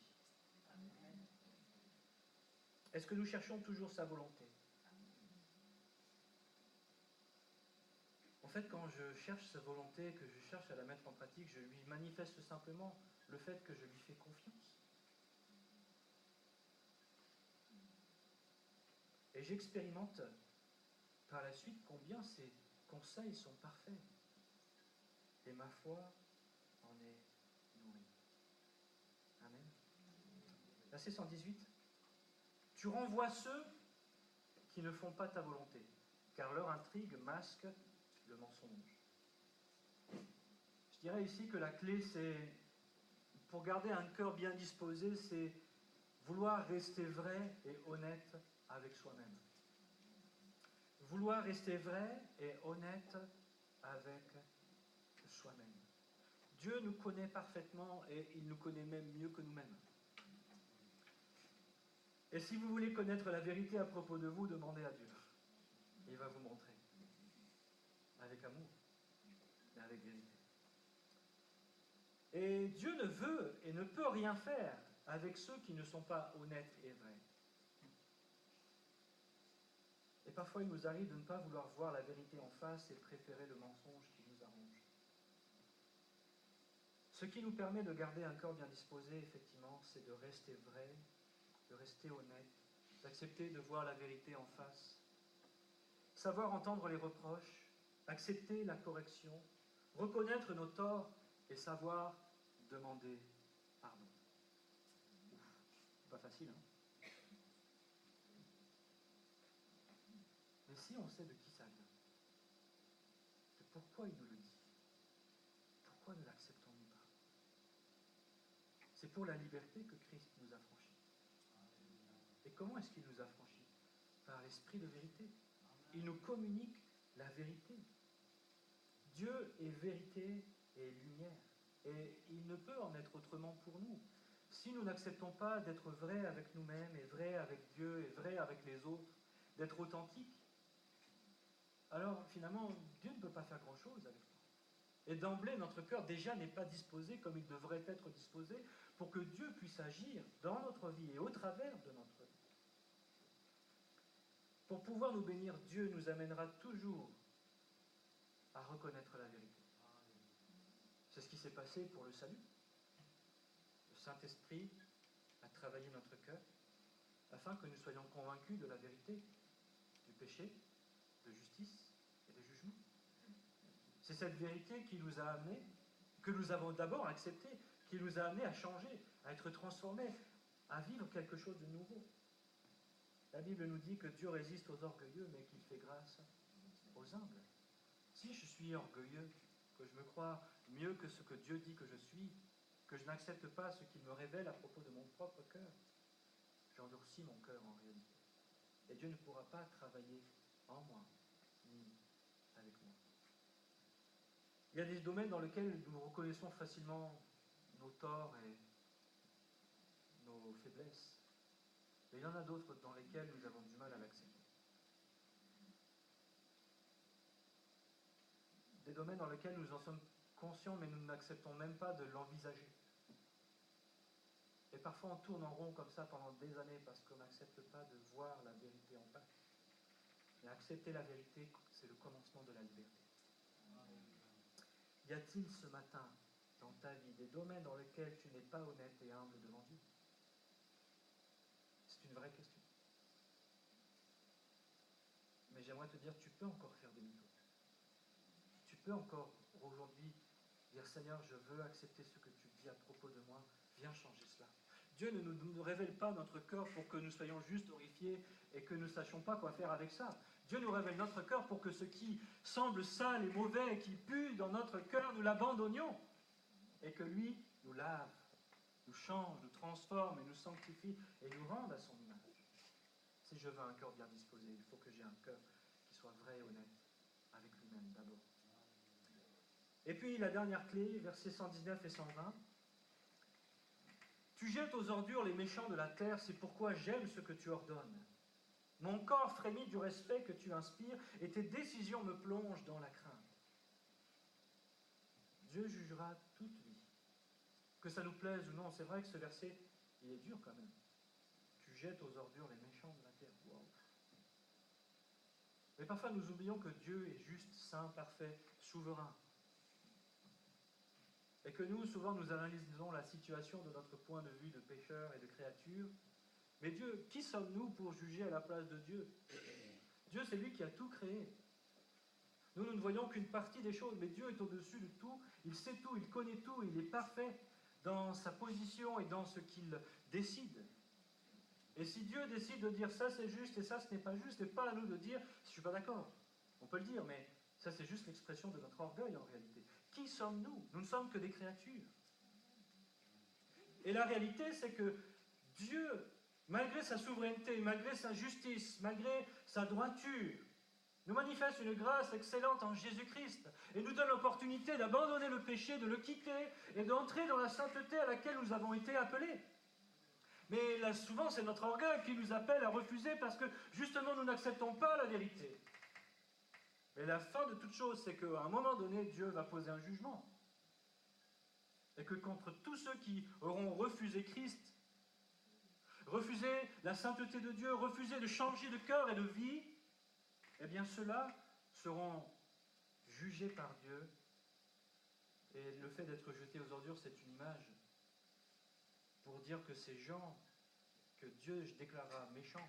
Est-ce que nous cherchons toujours sa volonté? En fait, quand je cherche sa volonté, que je cherche à la mettre en pratique, je lui manifeste simplement le fait que je lui fais confiance. Et j'expérimente par la suite combien ces conseils sont parfaits. Et ma foi en est nourrie. Amen. Verset 118. Tu renvoies ceux qui ne font pas ta volonté, car leur intrigue masque le mensonge. Je dirais ici que la clé, c'est, pour garder un cœur bien disposé, c'est vouloir rester vrai et honnête avec soi-même. Vouloir rester vrai et honnête avec soi-même. Dieu nous connaît parfaitement et il nous connaît même mieux que nous-mêmes. Et si vous voulez connaître la vérité à propos de vous, demandez à Dieu. Il va vous montrer. Avec amour, mais avec vérité. Et Dieu ne veut et ne peut rien faire avec ceux qui ne sont pas honnêtes et vrais. Et parfois, il nous arrive de ne pas vouloir voir la vérité en face et de préférer le mensonge qui nous arrange. Ce qui nous permet de garder un cœur bien disposé, effectivement, c'est de rester vrai, de rester honnête, d'accepter de voir la vérité en face, savoir entendre les reproches, accepter la correction, reconnaître nos torts et savoir demander pardon. Ouf, c'est pas facile, hein? Mais si on sait de qui ça vient, de pourquoi il nous le dit, pourquoi ne l'acceptons-nous pas? C'est pour la liberté que Christ nous a franchis. Et comment est-ce qu'il nous a franchis? Par l'esprit de vérité. Il nous communique la vérité. Dieu est vérité et lumière. Et il ne peut en être autrement pour nous. Si nous n'acceptons pas d'être vrais avec nous-mêmes, et vrais avec Dieu, et vrais avec les autres, d'être authentiques, alors finalement, Dieu ne peut pas faire grand-chose avec nous. Et d'emblée, notre cœur déjà n'est pas disposé comme il devrait être disposé pour que Dieu puisse agir dans notre vie et au travers de notre vie. Pour pouvoir nous bénir, Dieu nous amènera toujours à reconnaître la vérité. C'est ce qui s'est passé pour le salut. Le Saint-Esprit a travaillé notre cœur afin que nous soyons convaincus de la vérité, du péché, de justice et de jugement. C'est cette vérité qui nous a amenés, que nous avons d'abord acceptée, qui nous a amenés à changer, à être transformés, à vivre quelque chose de nouveau. La Bible nous dit que Dieu résiste aux orgueilleux, mais qu'il fait grâce aux humbles. Si je suis orgueilleux, que je me crois mieux que ce que Dieu dit que je suis, que je n'accepte pas ce qu'il me révèle à propos de mon propre cœur, j'endurcis mon cœur en réalité. Et Dieu ne pourra pas travailler en moi, ni avec moi. Il y a des domaines dans lesquels nous reconnaissons facilement nos torts et nos faiblesses. Mais il y en a d'autres dans lesquels nous avons du mal à l'accepter. Des domaines dans lesquels nous en sommes conscients, mais nous n'acceptons même pas de l'envisager. Et parfois on tourne en rond comme ça pendant des années parce qu'on n'accepte pas de voir la vérité en face. Et accepter la vérité, c'est le commencement de la liberté. Y a-t-il ce matin, dans ta vie, des domaines dans lesquels tu n'es pas honnête et humble devant Dieu? C'est une vraie question. Mais j'aimerais te dire, tu peux encore faire demi-tour. Tu peux encore aujourd'hui dire, Seigneur, je veux accepter ce que tu dis à propos de moi, viens changer cela. Dieu ne nous révèle pas notre cœur pour que nous soyons juste horrifiés et que nous ne sachions pas quoi faire avec ça. Dieu nous révèle notre cœur pour que ce qui semble sale et mauvais et qui pue dans notre cœur, nous l'abandonnions. Et que lui nous lave, nous change, nous transforme et nous sanctifie et nous rende à son image. Si je veux un cœur bien disposé, il faut que j'ai un cœur qui soit vrai et honnête avec lui-même d'abord. Et puis la dernière clé, versets 119 et 120. Tu jettes aux ordures les méchants de la terre, c'est pourquoi j'aime ce que tu ordonnes. Mon corps frémit du respect que tu inspires et tes décisions me plongent dans la crainte. Dieu jugera toute vie. Que ça nous plaise ou non, c'est vrai que ce verset, il est dur quand même. Tu jettes aux ordures les méchants de la terre. Wow. Mais parfois nous oublions que Dieu est juste, saint, parfait, souverain. Et que nous, souvent, nous analysons la situation de notre point de vue de pécheur et de créature. Mais Dieu, qui sommes-nous pour juger à la place de Dieu? Dieu, c'est lui qui a tout créé. Nous ne voyons qu'une partie des choses, mais Dieu est au-dessus de tout, il sait tout, il connaît tout, il est parfait dans sa position et dans ce qu'il décide. Et si Dieu décide de dire ça c'est juste et ça ce n'est pas juste, c'est pas à nous de dire je suis pas d'accord. On peut le dire, mais ça c'est juste l'expression de notre orgueil en réalité. Qui sommes-nous? Nous ne sommes que des créatures. Et la réalité c'est que Dieu, malgré sa souveraineté, malgré sa justice, malgré sa droiture, nous manifeste une grâce excellente en Jésus-Christ et nous donne l'opportunité d'abandonner le péché, de le quitter et d'entrer dans la sainteté à laquelle nous avons été appelés. Mais là, souvent, c'est notre orgueil qui nous appelle à refuser parce que justement, nous n'acceptons pas la vérité. Mais la fin de toute chose, c'est qu'à un moment donné, Dieu va poser un jugement. Et que contre tous ceux qui auront refusé Christ, refusé la sainteté de Dieu, refusé de changer de cœur et de vie, eh bien ceux-là seront jugés par Dieu. Et le fait d'être jetés aux ordures, c'est une image pour dire que ces gens que Dieu déclarera méchants,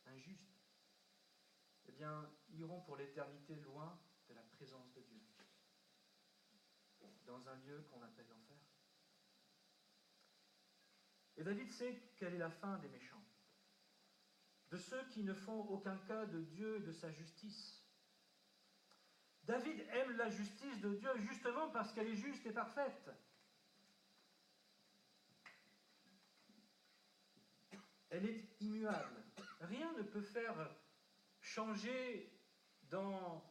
injustes, eh bien, iront pour l'éternité loin de la présence de Dieu, dans un lieu qu'on appelle l'enfer. Et David sait quelle est la fin des méchants, de ceux qui ne font aucun cas de Dieu et de sa justice. David aime la justice de Dieu justement parce qu'elle est juste et parfaite. Elle est immuable. Rien ne peut faire changer dans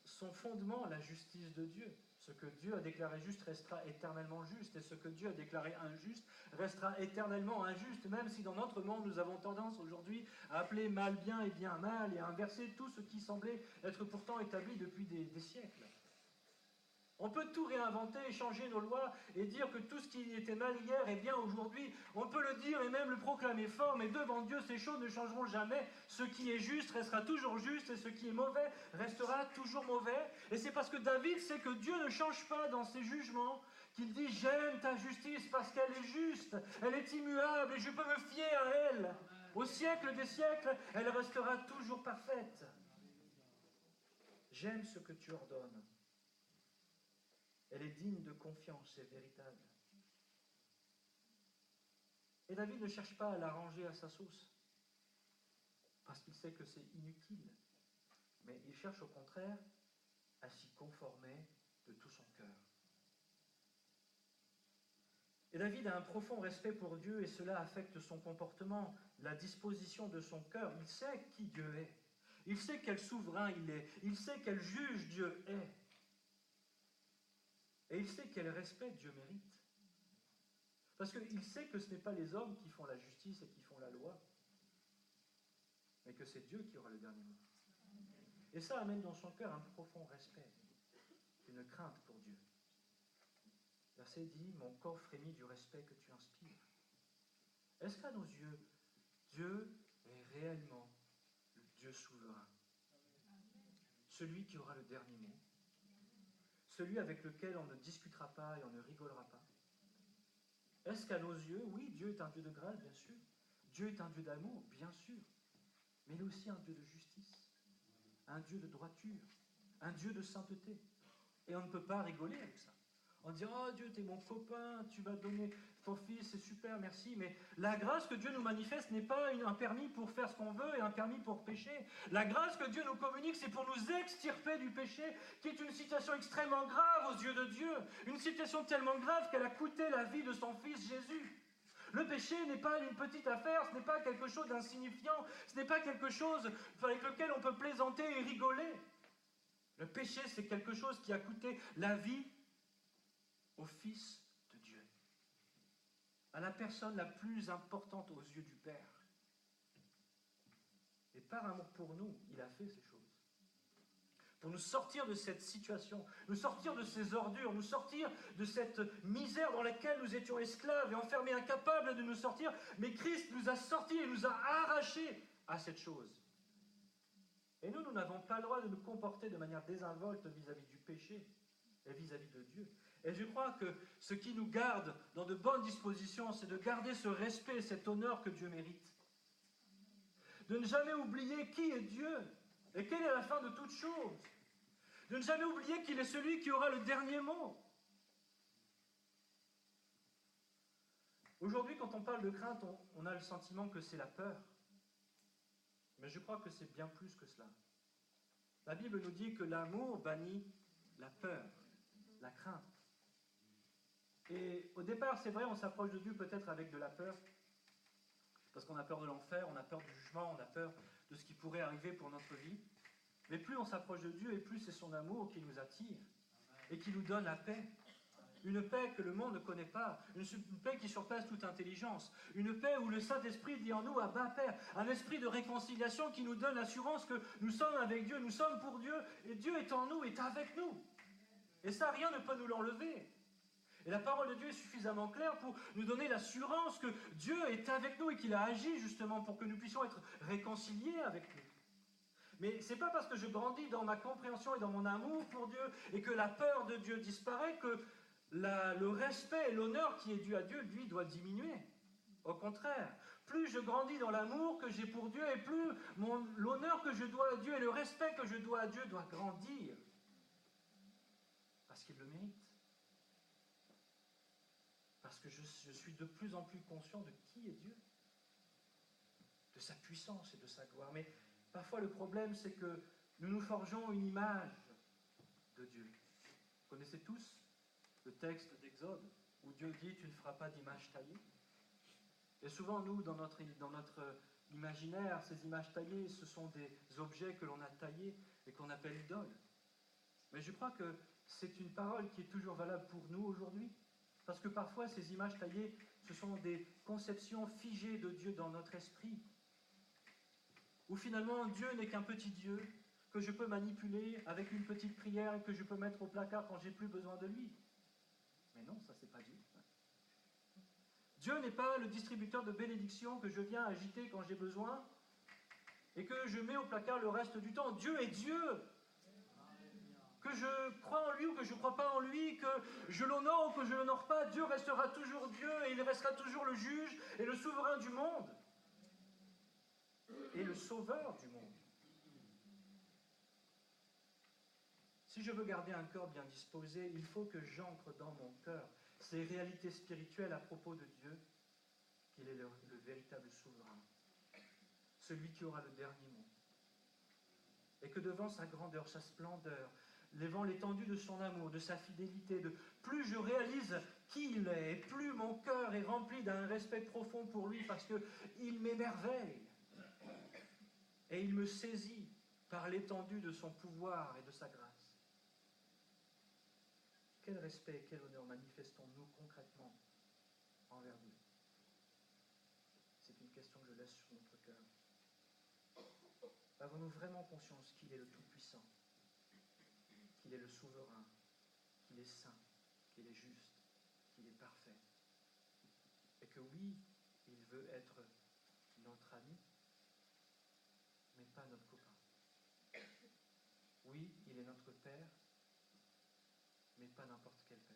son fondement la justice de Dieu. Ce que Dieu a déclaré juste restera éternellement juste, et ce que Dieu a déclaré injuste restera éternellement injuste, même si dans notre monde nous avons tendance aujourd'hui à appeler mal bien et bien mal, et à inverser tout ce qui semblait être pourtant établi depuis des siècles. On peut tout réinventer, changer nos lois et dire que tout ce qui était mal hier est bien aujourd'hui. On peut le dire et même le proclamer fort, mais devant Dieu, ces choses ne changeront jamais. Ce qui est juste restera toujours juste et ce qui est mauvais restera toujours mauvais. Et c'est parce que David sait que Dieu ne change pas dans ses jugements qu'il dit « J'aime ta justice parce qu'elle est juste, elle est immuable et je peux me fier à elle. Au siècle des siècles, elle restera toujours parfaite. J'aime ce que tu ordonnes. Elle est digne de confiance et véritable. » Et David ne cherche pas à l'arranger à sa sauce, parce qu'il sait que c'est inutile. Mais il cherche au contraire à s'y conformer de tout son cœur. Et David a un profond respect pour Dieu et cela affecte son comportement, la disposition de son cœur. Il sait qui Dieu est. Il sait quel souverain il est. Il sait quel juge Dieu est. Et il sait quel respect Dieu mérite. Parce qu'il sait que ce n'est pas les hommes qui font la justice et qui font la loi, mais que c'est Dieu qui aura le dernier mot. Et ça amène dans son cœur un profond respect, une crainte pour Dieu. Verset dit, mon corps frémit du respect que tu inspires. Est-ce qu'à nos yeux, Dieu est réellement le Dieu souverain? Celui qui aura le dernier mot? Celui avec lequel on ne discutera pas et on ne rigolera pas? Est-ce qu'à nos yeux, oui, Dieu est un Dieu de grâce, bien sûr. Dieu est un Dieu d'amour, bien sûr. Mais il est aussi un Dieu de justice, un Dieu de droiture, un Dieu de sainteté. Et on ne peut pas rigoler avec ça. On dit, oh Dieu, t'es mon copain, tu vas donner ton fils, c'est super, merci. Mais la grâce que Dieu nous manifeste n'est pas un permis pour faire ce qu'on veut et un permis pour pécher. La grâce que Dieu nous communique, c'est pour nous extirper du péché, qui est une situation extrêmement grave aux yeux de Dieu. Une situation tellement grave qu'elle a coûté la vie de son fils Jésus. Le péché n'est pas une petite affaire, ce n'est pas quelque chose d'insignifiant, ce n'est pas quelque chose avec lequel on peut plaisanter et rigoler. Le péché, c'est quelque chose qui a coûté la vie au Fils de Dieu, à la personne la plus importante aux yeux du Père. Et par amour pour nous, il a fait ces choses. Pour nous sortir de cette situation, nous sortir de ces ordures, nous sortir de cette misère dans laquelle nous étions esclaves et enfermés, incapables de nous sortir. Mais Christ nous a sortis et nous a arrachés à cette chose. Et nous n'avons pas le droit de nous comporter de manière désinvolte vis-à-vis du péché et vis-à-vis de Dieu. Et je crois que ce qui nous garde dans de bonnes dispositions, c'est de garder ce respect, cet honneur que Dieu mérite. De ne jamais oublier qui est Dieu et quelle est la fin de toute chose. De ne jamais oublier qu'il est celui qui aura le dernier mot. Aujourd'hui, quand on parle de crainte, on a le sentiment que c'est la peur. Mais je crois que c'est bien plus que cela. La Bible nous dit que l'amour bannit la peur, la crainte. Et au départ, c'est vrai, on s'approche de Dieu peut-être avec de la peur, parce qu'on a peur de l'enfer, on a peur du jugement, on a peur de ce qui pourrait arriver pour notre vie. Mais plus on s'approche de Dieu, et plus c'est son amour qui nous attire, et qui nous donne la paix. Une paix que le monde ne connaît pas, une paix qui surpasse toute intelligence, une paix où le Saint-Esprit dit en nous, Abba Père, un esprit de réconciliation qui nous donne l'assurance que nous sommes avec Dieu, nous sommes pour Dieu, et Dieu est en nous, est avec nous. Et ça, rien ne peut nous l'enlever. Et la parole de Dieu est suffisamment claire pour nous donner l'assurance que Dieu est avec nous et qu'il a agi justement pour que nous puissions être réconciliés avec lui. Mais ce n'est pas parce que je grandis dans ma compréhension et dans mon amour pour Dieu et que la peur de Dieu disparaît que le respect et l'honneur qui est dû à Dieu, lui, doit diminuer. Au contraire, plus je grandis dans l'amour que j'ai pour Dieu et plus l'honneur que je dois à Dieu et le respect que je dois à Dieu doit grandir. Parce qu'il le mérite. Parce que je suis de plus en plus conscient de qui est Dieu, de sa puissance et de sa gloire. Mais parfois le problème, c'est que nous nous forgeons une image de Dieu. Vous connaissez tous le texte d'Exode, où Dieu dit « tu ne feras pas d'image taillée ». Et souvent, nous, dans notre imaginaire, ces images taillées, ce sont des objets que l'on a taillés et qu'on appelle idoles. Mais je crois que c'est une parole qui est toujours valable pour nous aujourd'hui. Parce que parfois, ces images taillées, ce sont des conceptions figées de Dieu dans notre esprit. Où finalement, Dieu n'est qu'un petit Dieu que je peux manipuler avec une petite prière et que je peux mettre au placard quand j'ai plus besoin de lui. Mais non, ça c'est pas Dieu. Dieu n'est pas le distributeur de bénédictions que je viens agiter quand j'ai besoin et que je mets au placard le reste du temps. Dieu est Dieu. Que je crois en lui ou que je ne crois pas en lui, que je l'honore ou que je ne l'honore pas, Dieu restera toujours Dieu et il restera toujours le juge et le souverain du monde et le sauveur du monde. Si je veux garder un cœur bien disposé, il faut que j'ancre dans mon cœur ces réalités spirituelles à propos de Dieu, qu'il est le véritable souverain, celui qui aura le dernier mot. Et que devant sa grandeur, sa splendeur, devant l'étendue de son amour, de sa fidélité, plus je réalise qui il est, et plus mon cœur est rempli d'un respect profond pour lui, parce qu'il m'émerveille. Et il me saisit par l'étendue de son pouvoir et de sa grâce. quel respect et quel honneur manifestons-nous concrètement envers Dieu? C'est une question que je laisse sur notre cœur. Avons-nous vraiment conscience qu'il est le Tout-Puissant, qu'il est le Souverain, qu'il est saint, qu'il est juste, qu'il est parfait, et que oui, il veut être notre ami, mais pas notre copain. Oui, il est notre Père, mais pas n'importe quel Père.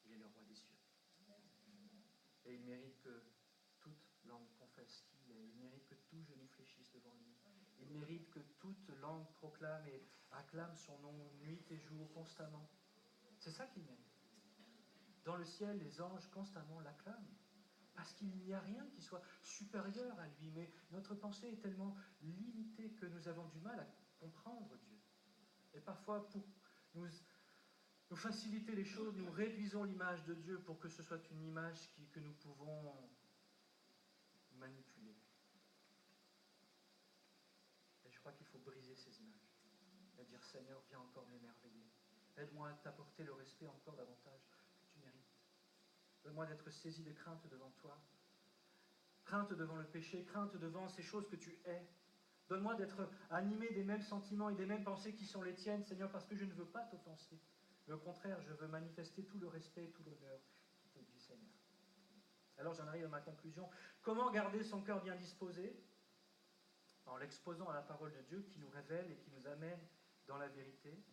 Il est le roi des cieux. Et il mérite que toute langue confesse qu'il est. Il mérite que tout genou fléchisse devant lui. Il mérite que toute langue proclame et acclame son nom nuit et jour, constamment. C'est ça qu'il mérite. Dans le ciel, les anges constamment l'acclament. Parce qu'il n'y a rien qui soit supérieur à lui. Mais notre pensée est tellement limitée que nous avons du mal à comprendre Dieu. Et parfois, pour nous faciliter les choses, nous réduisons l'image de Dieu pour que ce soit une image que nous pouvons manipuler. Et je crois qu'il faut briser ces images et dire, Seigneur, viens encore m'émerveiller. Aide-moi à t'apporter le respect encore davantage que tu mérites. Donne-moi d'être saisi de crainte devant toi. Crainte devant le péché, crainte devant ces choses que tu hais. Donne-moi d'être animé des mêmes sentiments et des mêmes pensées qui sont les tiennes, Seigneur, parce que je ne veux pas t'offenser. Mais au contraire, je veux manifester tout le respect et tout l'honneur qui t'est dû, Seigneur. Alors j'en arrive à ma conclusion. Comment garder son cœur bien disposé? En l'exposant à la parole de Dieu qui nous révèle et qui nous amène dans la vérité.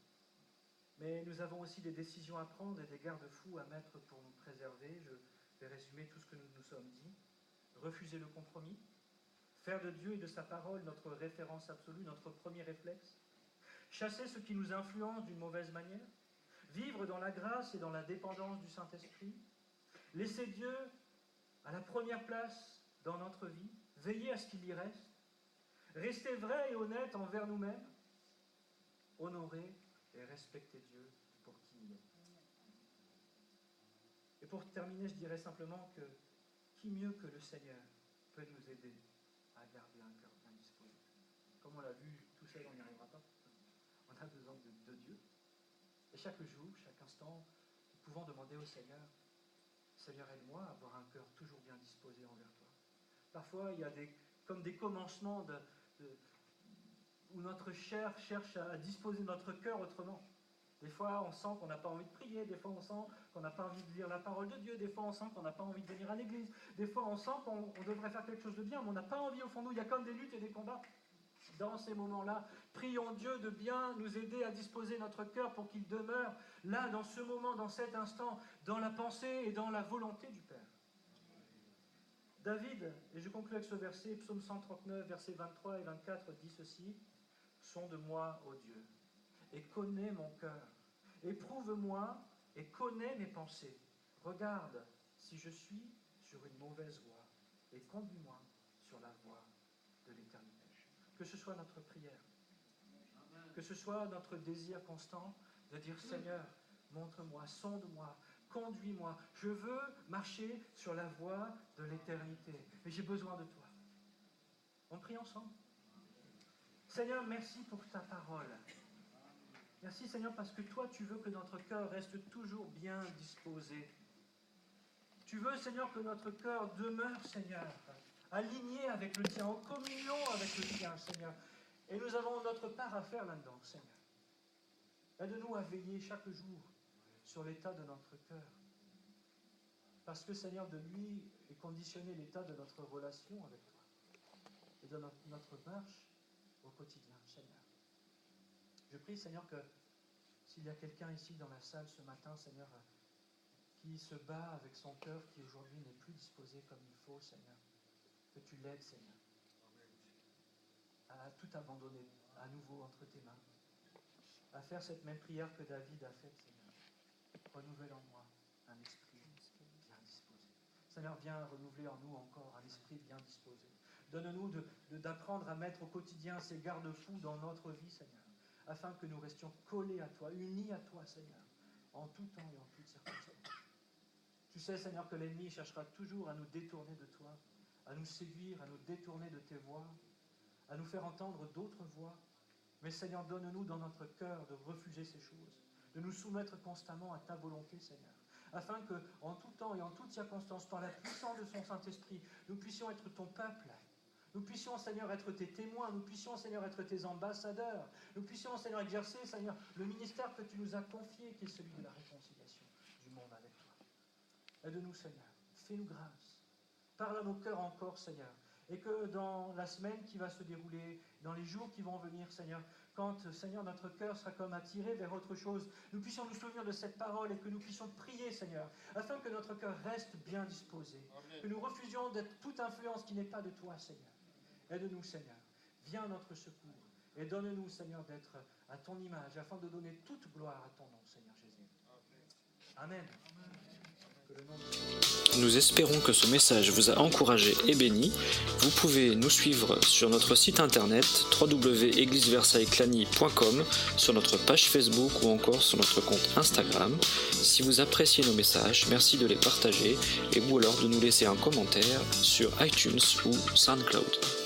Mais nous avons aussi des décisions à prendre et des garde-fous à mettre pour nous préserver. Je vais résumer tout ce que nous nous sommes dit. Refuser le compromis. Faire de Dieu et de sa parole notre référence absolue, notre premier réflexe. Chasser ce qui nous influence d'une mauvaise manière. Vivre dans la grâce et dans la dépendance du Saint-Esprit. Laisser Dieu à la première place dans notre vie. Veiller à ce qu'il y reste. Rester vrai et honnête envers nous-mêmes. Honorer et respecter Dieu pour qui il est. Et pour terminer, je dirais simplement que qui mieux que le Seigneur peut nous aider à garder un cœur bien disposé. Comme on l'a vu, tout seul on n'y arrivera pas. On a besoin de Dieu. Et chaque jour, chaque instant, nous pouvons demander au Seigneur, Seigneur, aide-moi à avoir un cœur toujours bien disposé envers toi. Parfois, il y a comme des commencements où notre chair cherche à disposer notre cœur autrement. Des fois, on sent qu'on n'a pas envie de prier. Des fois, on sent qu'on n'a pas envie de lire la parole de Dieu. Des fois, on sent qu'on n'a pas envie de venir à l'église. Des fois, on sent qu'on devrait faire quelque chose de bien, mais on n'a pas envie au fond de nous. Il y a comme des luttes et des combats. Dans ces moments-là, prions Dieu de bien nous aider à disposer notre cœur pour qu'il demeure là, dans ce moment, dans cet instant, dans la pensée et dans la volonté du Père. David, et je conclue avec ce verset, psaume 139, versets 23 et 24, dit ceci, « Sonde-moi, ô Dieu, et connais mon cœur. Éprouve-moi et connais mes pensées. Regarde si je suis sur une mauvaise voie et conduis-moi sur la voie de l'éternité. » Que ce soit notre prière, que ce soit notre désir constant de dire, Seigneur, montre-moi, sonde-moi, conduis-moi. Je veux marcher sur la voie de l'éternité, mais j'ai besoin de toi. On prie ensemble. Seigneur, merci pour ta parole. Merci Seigneur parce que toi tu veux que notre cœur reste toujours bien disposé. Tu veux Seigneur que notre cœur demeure Seigneur, aligné avec le tien, en communion avec le tien Seigneur. Et nous avons notre part à faire là-dedans Seigneur. Aide-nous à veiller chaque jour sur l'état de notre cœur. Parce que Seigneur, de lui est conditionné l'état de notre relation avec toi. Et de notre marche au quotidien Seigneur. Je prie Seigneur que s'il y a quelqu'un ici dans la salle ce matin, Seigneur, qui se bat avec son cœur qui aujourd'hui n'est plus disposé comme il faut, Seigneur, que tu l'aides, Seigneur, à tout abandonner à nouveau entre tes mains, à faire cette même prière que David a faite, Seigneur. Renouvelle en moi un esprit bien disposé. Seigneur, viens renouveler en nous encore un esprit bien disposé. Donne-nous d'apprendre à mettre au quotidien ces garde-fous dans notre vie, Seigneur, afin que nous restions collés à toi, unis à toi, Seigneur, en tout temps et en toutes circonstances. Tu sais, Seigneur, que l'ennemi cherchera toujours à nous détourner de toi, à nous séduire, à nous détourner de tes voies, à nous faire entendre d'autres voix. Mais Seigneur, donne-nous dans notre cœur de refuser ces choses, de nous soumettre constamment à ta volonté, Seigneur, afin que, en tout temps et en toutes circonstances, par la puissance de son Saint-Esprit, nous puissions être ton peuple. Nous puissions, Seigneur, être tes témoins. Nous puissions, Seigneur, être tes ambassadeurs. Nous puissions, Seigneur, exercer, Seigneur, le ministère que tu nous as confié, qui est celui de la réconciliation du monde avec toi. Aide-nous, Seigneur. Fais-nous grâce. Parle à nos cœurs encore, Seigneur. Et que dans la semaine qui va se dérouler, dans les jours qui vont venir, Seigneur, quand, Seigneur, notre cœur sera comme attiré vers autre chose, nous puissions nous souvenir de cette parole et que nous puissions prier, Seigneur, afin que notre cœur reste bien disposé. Amen. Que nous refusions d'être toute influence qui n'est pas de toi, Seigneur. Aide-nous, Seigneur. Viens à notre secours et donne-nous, Seigneur, d'être à ton image afin de donner toute gloire à ton nom, Seigneur Jésus. Amen.
Nous espérons que ce message vous a encouragé et béni. Vous pouvez nous suivre sur notre site internet www.eglisversailleclany.com, sur notre page Facebook ou encore sur notre compte Instagram. Si vous appréciez nos messages, merci de les partager et ou alors de nous laisser un commentaire sur iTunes ou SoundCloud.